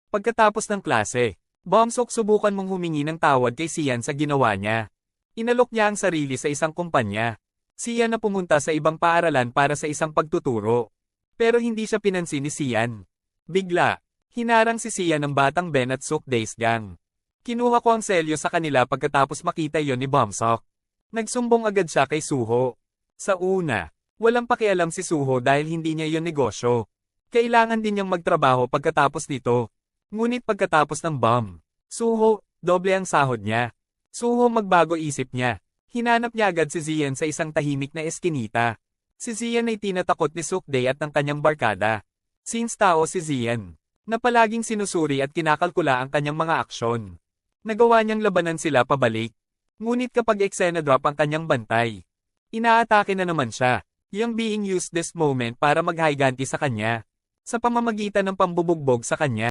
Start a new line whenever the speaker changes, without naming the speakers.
Pagkatapos ng klase, Bomsok subukan mong humingi ng tawad kay Sian sa ginawa niya. Inalok niya ang sarili sa isang kumpanya. Sian na pumunta sa ibang paaralan para sa isang pagtuturo. Pero hindi siya pinansin ni Sian. Bigla, hinarang si Sian ng batang Ben at Sukdae's gang. Kinuha ko ang selyo sa kanila pagkatapos makita yon ni Bomsok. Nagsumbong agad siya kay Suho. Sa una, walang pakialam si Suho dahil hindi niya yon negosyo. Kailangan din niyang magtrabaho pagkatapos nito. Ngunit pagkatapos ng bomb, Suho, doble ang sahod niya. Suho magbago isip niya. Hinanap niya agad si Zian sa isang tahimik na eskinita. Si Zian ay tinatakot ni Sukdae at ng kanyang barkada. Since tao si Zian, na palaging sinusuri at kinakalkula ang kanyang mga aksyon. Nagawa niyang labanan sila pabalik. Ngunit kapag eksena drop ang kanyang bantay, inaatake na naman siya. Yung being used this moment para maghiganti sa kanya. Sa pamamagitan ng pambubugbog sa kanya.